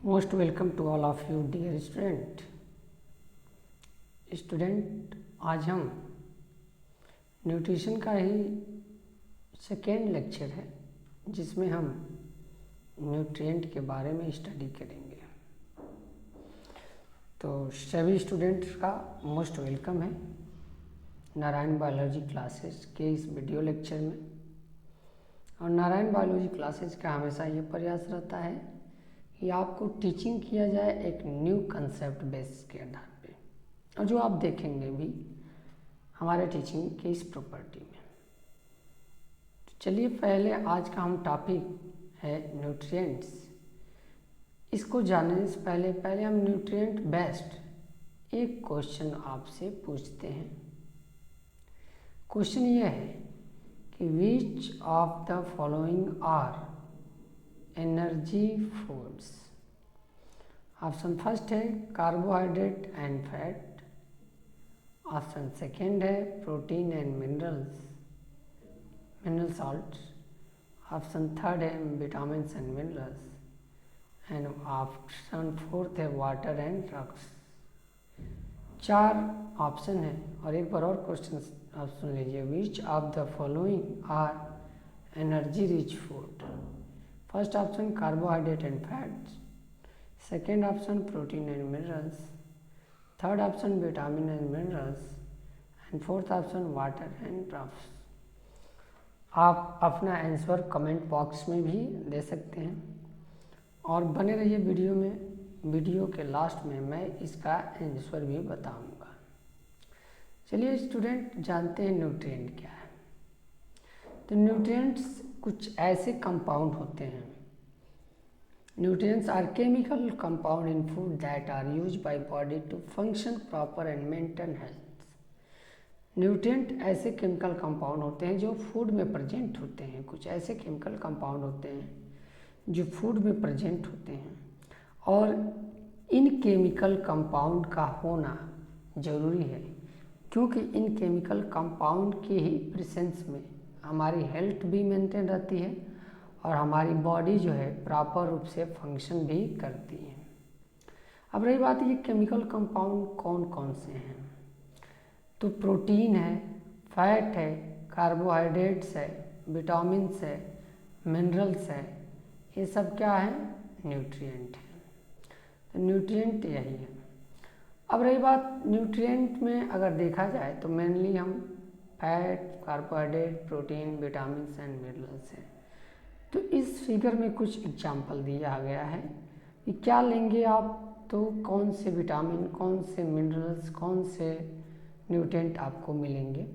Most welcome to all of you dear student. आज हम nutrition का ही सेकेंड लेक्चर है जिसमें हम न्यूट्रिएंट के बारे में स्टडी करेंगे। तो सभी स्टूडेंट्स का मोस्ट वेलकम है नारायण बायोलॉजी क्लासेस के इस वीडियो लेक्चर में। और नारायण बायोलॉजी क्लासेस का हमेशा ये प्रयास रहता है कि आपको टीचिंग किया जाए एक न्यू कंसेप्ट बेस के आधार पे, और जो आप देखेंगे भी हमारे टीचिंग के इस प्रॉपर्टी में। तो चलिए पहले आज का हम टॉपिक है न्यूट्रिएंट्स। इसको जानने से पहले हम न्यूट्रिएंट बेस्ड एक क्वेश्चन आपसे पूछते हैं। क्वेश्चन ये है कि which of the following are energy foods. Option first है carbohydrate and fat, option second है protein and mineral salt, option third है vitamin and minerals, and option fourth है वाटर एंड रॉक्स। 4 ऑप्शन है। और एक बार और क्वेश्चन आप सुन लीजिए। Which of the following are energy rich food. First option carbohydrate and fats, second option protein and minerals, third option vitamin and minerals, and fourth option water and drops. आप अपना आंसर कमेंट बॉक्स में भी दे सकते हैं और बने रहिए video में। वीडियो के लास्ट में मैं इसका आंसर भी बताऊंगा। चलिए स्टूडेंट जानते हैं न्यूट्रिएंट क्या है। तो न्यूट्रिएंट्स कुछ ऐसे कंपाउंड होते हैं। Nutrients are chemical compound in food that are used by body to function proper and maintain health. Nutrient ऐसे केमिकल कंपाउंड होते हैं जो फूड में प्रेजेंट होते हैं। कुछ ऐसे केमिकल कंपाउंड होते हैं जो फूड में प्रेजेंट होते हैं, और इन केमिकल कंपाउंड का होना ज़रूरी है, क्योंकि इन केमिकल कंपाउंड के ही प्रेजेंस में हमारी हेल्थ भी मेंटेन रहती है और हमारी बॉडी जो है प्रॉपर रूप से फंक्शन भी करती है। अब रही बात ये केमिकल कंपाउंड कौन कौन से हैं, तो प्रोटीन है, फैट है, कार्बोहाइड्रेट्स है, विटामिन्स है, मिनरल्स है, ये सब क्या है? न्यूट्रिएंट है। तो न्यूट्रिएंट यही है। अब रही बात न्यूट्रिएंट में अगर देखा जाए तो मेनली हम fat, carbohydrate, protein, vitamin and minerals हैं। तो इस फिगर में कुछ एग्जाम्पल दिया गया है कि क्या लेंगे आप तो कौन से विटामिन, कौन से मिनरल्स, कौन से न्यूट्रिएंट आपको मिलेंगे।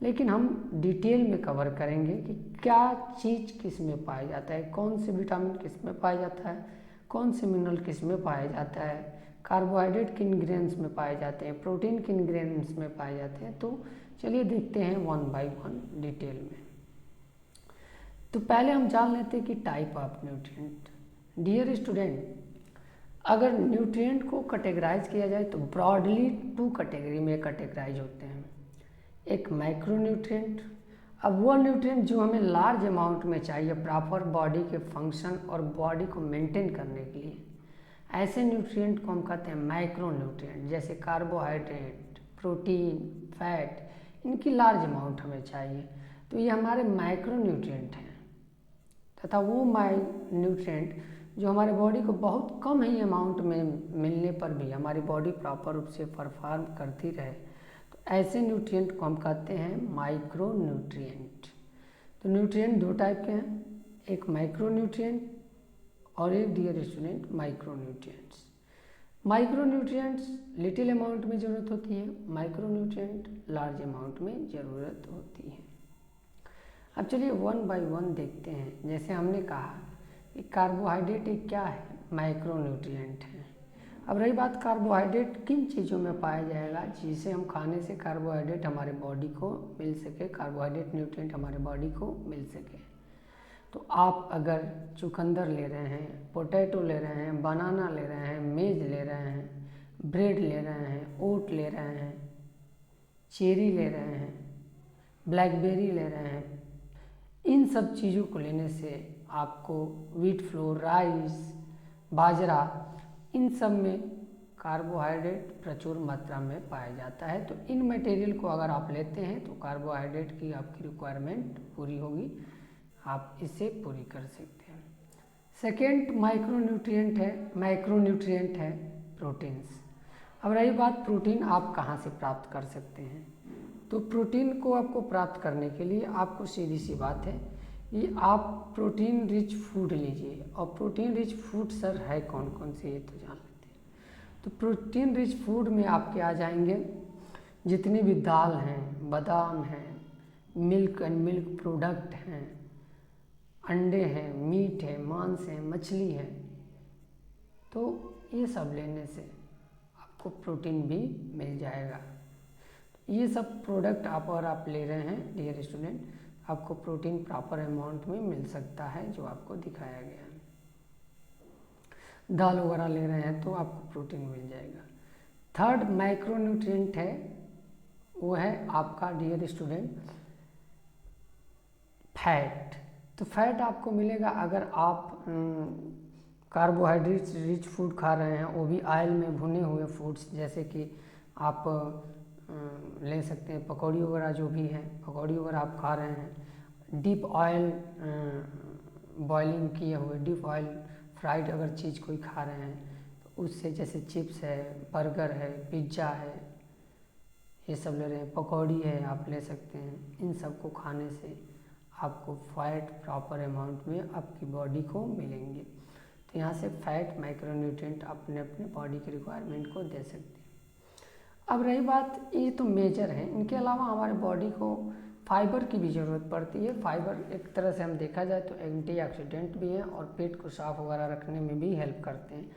लेकिन हम डिटेल में कवर करेंगे कि क्या चीज़ किस में पाया जाता है, कौन से विटामिन किस में पाया जाता है, कौन से मिनरल किस में पाया जाता है, कार्बोहाइड्रेट किन इंग्रेडिएंट्स में पाए जाते हैं, प्रोटीन किन इंग्रेडिएंट्स में पाए जाते हैं। तो चलिए देखते हैं 1 बाय 1 डिटेल में। तो पहले हम जान लेते हैं कि type of nutrient. Dear student, अगर न्यूट्रिएंट को कैटेगराइज किया जाए तो ब्रॉडली 2 कैटेगरी में कैटेगराइज होते हैं। एक माइक्रो न्यूट्रिएंट, अब वो न्यूट्रिएंट जो हमें लार्ज अमाउंट में चाहिए प्रॉपर बॉडी के फंक्शन और बॉडी को मेंटेन करने के लिए, ऐसे न्यूट्रिएंट को हम कहते हैं माइक्रो न्यूट्रिएंट। जैसे कार्बोहाइड्रेट, प्रोटीन, फैट, इनकी लार्ज अमाउंट हमें चाहिए, तो ये हमारे माइक्रो न्यूट्रिएंट हैं। तथा वो न्यूट्रिएंट जो हमारे बॉडी को बहुत कम ही अमाउंट में मिलने पर भी हमारी बॉडी प्रॉपर रूप से परफॉर्म करती रहे, तो ऐसे न्यूट्रिएंट को हम कहते हैं माइक्रो न्यूट्रिएंट। तो न्यूट्रिएंट 2 टाइप के हैं, एक माइक्रो न्यूट्रिएंट और एक dear student micro nutrients. Micro nutrients little amount में ज़रूरत होती है, माइक्रो न्यूट्रिएंट लार्ज अमाउंट में ज़रूरत होती है। अब चलिए 1 बाय 1 देखते हैं। जैसे हमने कहा कि कार्बोहाइड्रेट एक क्या है? माइक्रो न्यूट्रिएंट है। अब रही बात कार्बोहाइड्रेट किन चीज़ों में पाया जाएगा जिसे हम खाने से कार्बोहाइड्रेट हमारे बॉडी को मिल सके, कार्बोहाइड्रेट न्यूट्रिएंट हमारे बॉडी को मिल सके। तो आप अगर चुकंदर ले रहे हैं, पोटैटो ले रहे हैं, बनाना ले रहे हैं, मेज ले रहे हैं, ब्रेड ले रहे हैं, ओट ले रहे हैं, चेरी ले रहे हैं, ब्लैकबेरी ले रहे हैं, इन सब चीज़ों को लेने से आपको व्हीट फ्लोर, राइस, बाजरा, इन सब में कार्बोहाइड्रेट प्रचुर मात्रा में पाया जाता है। तो इन मटेरियल को अगर आप लेते हैं तो कार्बोहाइड्रेट की आपकी रिक्वायरमेंट पूरी होगी, आप इसे पूरी कर सकते हैं। सेकेंड माइक्रोन्यूट्रिएंट है प्रोटीन्स। अब रही बात प्रोटीन आप कहाँ से प्राप्त कर सकते हैं, तो प्रोटीन को आपको प्राप्त करने के लिए आपको सीधी सी बात है कि आप प्रोटीन रिच फूड लीजिए। और प्रोटीन रिच फूड सर है कौन कौन से, ये तो जान लेते हैं। तो प्रोटीन रिच फूड में आपके आ जाएंगे जितने भी दाल हैं, बादाम हैं, मिल्क एंड मिल्क प्रोडक्ट हैं, अंडे हैं, मीट है, मांस है, मछली है। तो ये सब लेने से आपको प्रोटीन भी मिल जाएगा। ये सब प्रोडक्ट अगर आप ले रहे हैं डियर स्टूडेंट, आपको प्रोटीन प्रॉपर अमाउंट में मिल सकता है जो आपको दिखाया गया है। दाल वगैरह ले रहे हैं तो आपको प्रोटीन मिल जाएगा। थर्ड माइक्रोन्यूट्रिएंट है, वो है आपका डियर स्टूडेंट फैट। तो फैट आपको मिलेगा अगर आप कार्बोहाइड्रेट रिच फूड खा रहे हैं, वो भी ऑयल में भुने हुए फूड्स, जैसे कि आप ले सकते हैं पकौड़ी वगैरह, जो भी है पकौड़ी वगैरह आप खा रहे हैं, डीप ऑयल बॉइलिंग किए हुए डीप ऑयल फ्राइड अगर चीज़ कोई खा रहे हैं तो उससे, जैसे चिप्स है, बर्गर है, पिज्ज़ा है, ये सब ले रहे हैं, पकौड़ी है आप ले सकते हैं। इन सब को खाने से आपको फैट प्रॉपर अमाउंट में आपकी बॉडी को मिलेंगे। तो यहाँ से फैट माइक्रोन्यूट्रिएंट अपने अपने बॉडी की रिक्वायरमेंट को दे सकते हैं। अब रही बात, ये तो मेजर है, इनके अलावा हमारे बॉडी को फाइबर की भी ज़रूरत पड़ती है। फाइबर एक तरह से हम देखा जाए तो एंटीऑक्सीडेंट भी है और पेट को साफ वगैरह रखने में भी हेल्प करते हैं।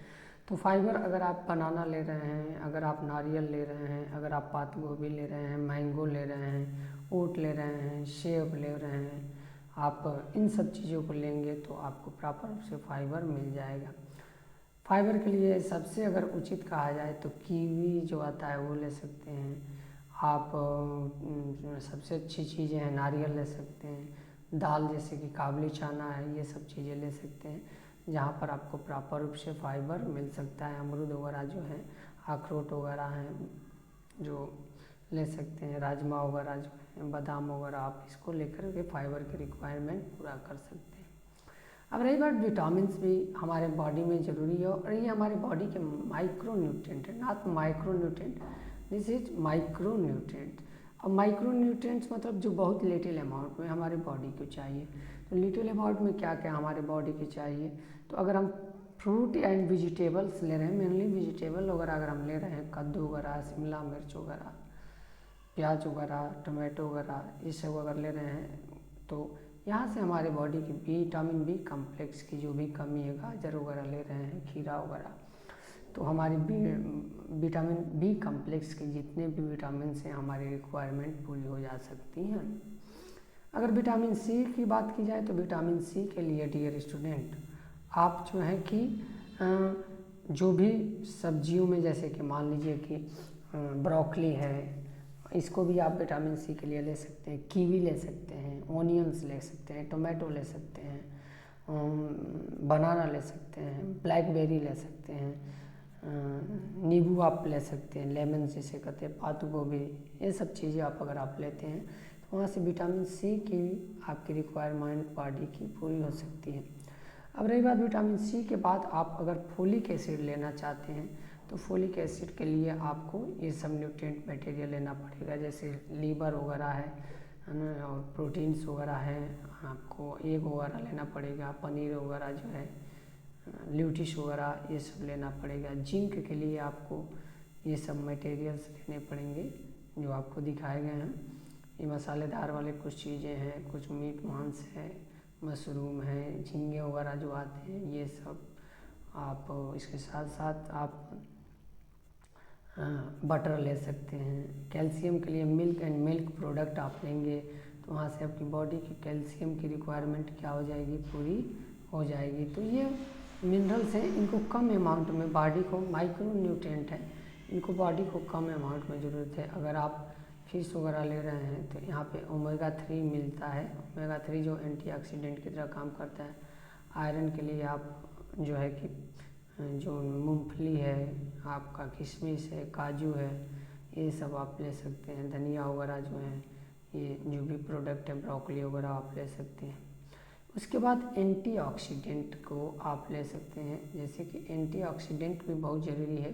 तो फाइबर अगर आप बनाना ले रहे हैं, अगर आप नारियल ले रहे हैं, अगर आप पात गोभी ले रहे हैं, मैंगो ले रहे हैं, ओट ले रहे हैं, सेब ले रहे हैं, आप इन सब चीज़ों को लेंगे तो आपको प्रॉपर रूप से फाइबर मिल जाएगा। फाइबर के लिए सबसे अगर उचित कहा जाए तो कीवी जो आता है वो ले सकते हैं आप। सबसे अच्छी चीज़ें हैं, नारियल ले सकते हैं, दाल जैसे कि काबुली चना है, ये सब चीज़ें ले सकते हैं जहाँ पर आपको प्रॉपर रूप से फाइबर मिल सकता है। अमरूद वगैरह जो है, अखरोट वगैरह हैं जो ले सकते हैं, राजमा वगैरह जो है, बादाम वगैरह, आप इसको लेकर के फाइबर की रिक्वायरमेंट पूरा कर सकते हैं। अब रही बात, विटामिन्स भी हमारे बॉडी में ज़रूरी है और ये हमारे बॉडी के माइक्रोन्यूट्रिएंट है, not micronutrient, this is micronutrient. अब माइक्रोन्यूट्रिएंट्स मतलब जो बहुत लिटिल अमाउंट में हमारे बॉडी को चाहिए। तो लिटिल अमाउंट में क्या क्या हमारे बॉडी को चाहिए, तो अगर हम फ्रूट एंड वेजिटेबल्स ले रहे हैं, मेनली वेजिटेबल वगैरह अगर हम ले रहे हैं, कद्दू वगैरह, शिमला मिर्च वगैरह, प्याज वगैरह, टमाटो वगैरह, ये सब अगर ले रहे हैं तो यहाँ से हमारे बॉडी की विटामिन बी कम्प्लेक्स की जो भी कमी है, गाजर वगैरह ले रहे हैं, खीरा वगैरह, तो हमारी विटामिन बी कम्प्लेक्स के जितने भी विटामिन हैं हमारी रिक्वायरमेंट पूरी हो जा सकती हैं। अगर विटामिन सी की बात की जाए तो विटामिन सी के लिए डियर स्टूडेंट आप जो है कि जो भी सब्जियों में, जैसे कि मान लीजिए कि ब्रोकली है, इसको भी आप विटामिन सी के लिए ले सकते हैं, कीवी ले सकते हैं, ओनियंस ले सकते हैं, टोमेटो ले सकते हैं, बनाना ले सकते हैं, ब्लैकबेरी ले सकते हैं, नींबू आप ले सकते हैं, लेमन जिसे कहते हैं, पात गोभी, ये सब चीज़ें आप अगर आप लेते हैं तो वहाँ से विटामिन सी की आपकी रिक्वायरमेंट बॉडी की पूरी हो सकती है। अब रही बात विटामिन सी के बाद आप अगर फोलिक एसिड लेना चाहते हैं तो फोलिक एसिड के लिए आपको ये सब न्यूट्रिएंट मटेरियल लेना पड़ेगा, जैसे लीवर वगैरह है ना, और प्रोटीन्स वगैरह हैं, आपको एग वगैरह लेना पड़ेगा, पनीर वगैरह जो है, ल्यूटिश वगैरह, ये सब लेना पड़ेगा। जिंक के लिए आपको ये सब मटेरियल्स लेने पड़ेंगे जो आपको दिखाए गए हैं। ये मसालेदार वाले कुछ चीज़ें हैं, कुछ मीट मांस है, मशरूम है, झींगे वगैरह जो आते हैं, ये सब आप, इसके साथ साथ आप बटर ले सकते हैं। कैल्शियम के लिए मिल्क एंड मिल्क प्रोडक्ट आप लेंगे तो वहाँ से आपकी बॉडी की कैल्शियम की रिक्वायरमेंट क्या हो जाएगी, पूरी हो जाएगी। तो ये मिनरल्स हैं, इनको कम अमाउंट में बॉडी को, माइक्रोन्यूट्रिएंट है, इनको बॉडी को कम अमाउंट में ज़रूरत है। अगर आप फिश वगैरह ले रहे हैं तो यहाँ पे ओमेगा 3 मिलता है, ओमेगा 3 जो एंटीऑक्सीडेंट की तरह काम करता है। आयरन के लिए आप जो है कि जो मूंगफली है, आपका किशमिश है, काजू है, ये सब आप ले सकते हैं। धनिया वगैरह जो है, ये जो भी प्रोडक्ट है, ब्रोकली वगैरह आप ले सकते हैं। उसके बाद एंटीऑक्सीडेंट को आप ले सकते हैं, जैसे कि एंटीऑक्सीडेंट भी बहुत ज़रूरी है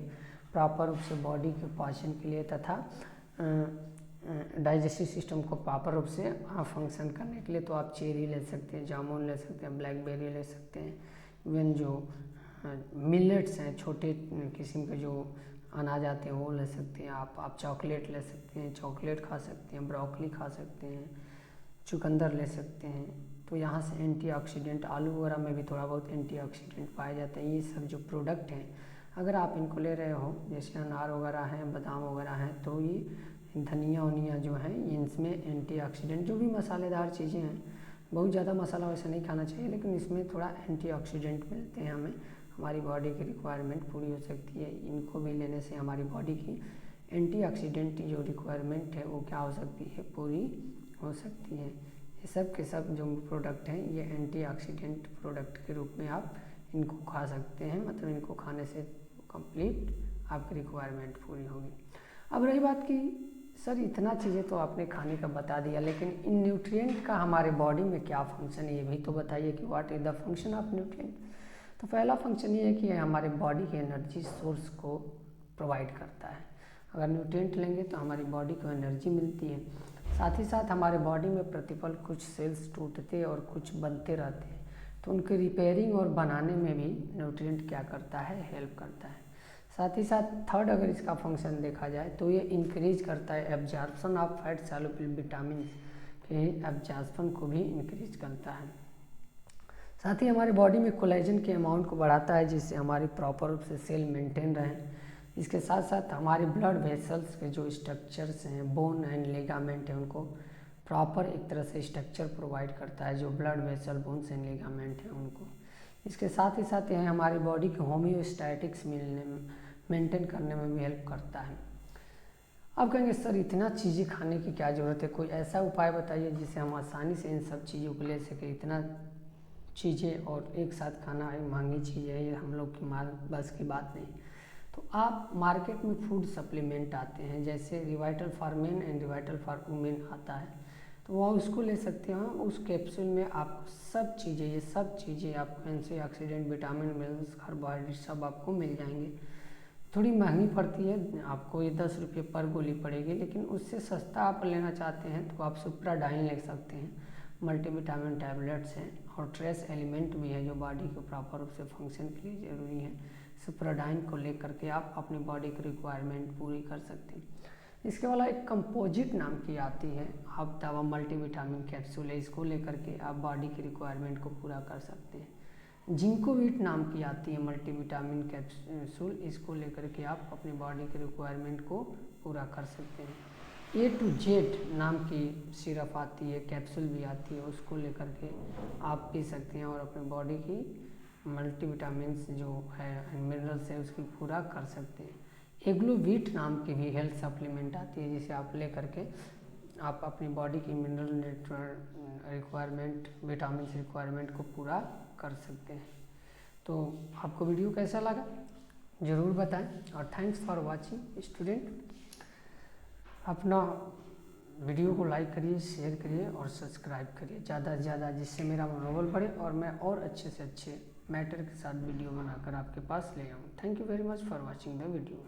प्रॉपर रूप से बॉडी के पाचन के लिए तथा डाइजेस्टिव सिस्टम को प्रॉपर रूप से फंक्शन करने के लिए। तो आप चेरी ले सकते हैं, जामुन ले सकते हैं, ब्लैकबेरी ले सकते हैं। इवन जो मिलेट्स हैं, छोटे किस्म के जो अनाज आते हैं, वो ले सकते हैं आप चॉकलेट ले सकते हैं, चॉकलेट खा सकते हैं, ब्रोकली खा सकते हैं, चुकंदर ले सकते हैं। तो यहाँ से एंटीऑक्सीडेंट, आलू वगैरह में भी थोड़ा बहुत एंटीऑक्सीडेंट पाए जाते हैं। ये सब जो प्रोडक्ट हैं, अगर आप इनको ले रहे हो, जैसे अनार वगैरह हैं, बादाम वगैरह हैं, तो ये धनिया वनिया जो है, इनमें एंटीऑक्सीडेंट, जो भी मसालेदार चीज़ें हैं, बहुत ज़्यादा मसाला वैसे नहीं खाना चाहिए, लेकिन इसमें थोड़ा एंटीऑक्सीडेंट मिलते हैं हमें, हमारी बॉडी की रिक्वायरमेंट पूरी हो सकती है। इनको भी लेने से हमारी बॉडी की एंटीऑक्सीडेंट जो रिक्वायरमेंट है वो क्या हो सकती है, पूरी हो सकती है। ये सब के सब जो प्रोडक्ट हैं, ये एंटीऑक्सीडेंट प्रोडक्ट के रूप में आप इनको खा सकते हैं। मतलब इनको खाने से कंप्लीट आपकी रिक्वायरमेंट पूरी होगी। अब रही बात कि सर इतना चीज़ें तो आपने खाने का बता दिया, लेकिन इन न्यूट्रिएंट का हमारे बॉडी में क्या फंक्शन है, ये भी तो बताइए कि what is the function of nutrient. तो पहला फंक्शन ये है कि हमारे बॉडी के एनर्जी सोर्स को प्रोवाइड करता है। अगर न्यूट्रिएंट लेंगे तो हमारी बॉडी को एनर्जी मिलती है। साथ ही साथ हमारे बॉडी में प्रतिपल कुछ सेल्स टूटते और कुछ बनते रहते हैं, तो उनके रिपेयरिंग और बनाने में भी न्यूट्रिएंट क्या करता है, हेल्प करता है। साथ ही साथ थर्ड अगर इसका फंक्शन देखा जाए तो ये इंक्रीज करता है absorption of fat soluble vitamin के एब्जॉर्प्शन को भी इंक्रीज करता है। साथ ही हमारे बॉडी में कोलेजन के अमाउंट को बढ़ाता है, जिससे हमारी प्रॉपर रूप से सेल मेंटेन रहें। इसके साथ साथ हमारे ब्लड वेसल्स के जो स्ट्रक्चर्स हैं, बोन एंड लिगामेंट है, उनको प्रॉपर एक तरह से स्ट्रक्चर प्रोवाइड करता है, जो blood vessel, bones and ligament है उनको। इसके साथ ही साथ यह हमारी बॉडी के होम्योस्टैटिक्स मेंटेन करने में भी हेल्प करता है। अब कहेंगे सर इतना चीज़ें खाने की क्या ज़रूरत है, कोई ऐसा उपाय बताइए जिससे हम आसानी से इन सब चीज़ों को ले सकें। इतना चीज़ें और एक साथ खाना एक महंगी चीज़ है, ये हम लोग की बस की बात नहीं। तो आप मार्केट में फूड सप्लीमेंट आते हैं, जैसे Revital for main and Revital for women आता है, तो वह उसको ले सकते हैं। उस कैप्सूल में आप सब चीज़ें, ये सब चीज़ें आपको एंटीऑक्सीडेंट, विटामिन, मिनरल्स, कार्बोहाइड्रेट सब आपको मिल जाएंगे। थोड़ी महंगी पड़ती है आपको, ये 10 रुपये पर गोली पड़ेगी, लेकिन उससे सस्ता आप लेना चाहते हैं तो आप सुप्राडाइन ले सकते हैं। मल्टीविटामिन टैबलेट्स हैं और ट्रेस एलिमेंट भी है जो बॉडी को प्रॉपर रूप से फंक्शन के लिए ज़रूरी है। सुप्राडाइन को लेकर के आप अपनी बॉडी की रिक्वायरमेंट पूरी कर सकते हैं। इसके अलावा एक कंपोजिट नाम की आती है, आप दवा मल्टीविटामिन कैप्सूल है, इसको लेकर के आप बॉडी की रिक्वायरमेंट को पूरा कर सकते हैं। जिंकोवीट नाम की आती है मल्टीविटामिन कैप्सूल, इसको लेकर के आप अपनी बॉडी की रिक्वायरमेंट को पूरा कर सकते हैं। A to Z नाम की सिरप आती है, कैप्सूल भी आती है, उसको लेकर के आप पी सकते हैं और अपनी बॉडी की मल्टीविटामिन्स जो है, मिनरल्स है, उसकी पूरा कर सकते हैं। एग्लोवीट नाम की भी हेल्थ सप्लीमेंट आती है, जिसे आप ले करके आप अपनी बॉडी की मिनरल रिक्वायरमेंट, विटामिन रिक्वायरमेंट को पूरा कर सकते हैं। तो आपको वीडियो कैसा लगा ज़रूर बताएं, और थैंक्स फॉर वाचिंग स्टूडेंट। अपना वीडियो को लाइक करिए, शेयर करिए और सब्सक्राइब करिए ज़्यादा से ज़्यादा, जिससे मेरा मनोबल बढ़े और मैं और अच्छे से अच्छे मैटर के साथ वीडियो बनाकर आपके पास ले आऊँ। Thank you very much for watching the video.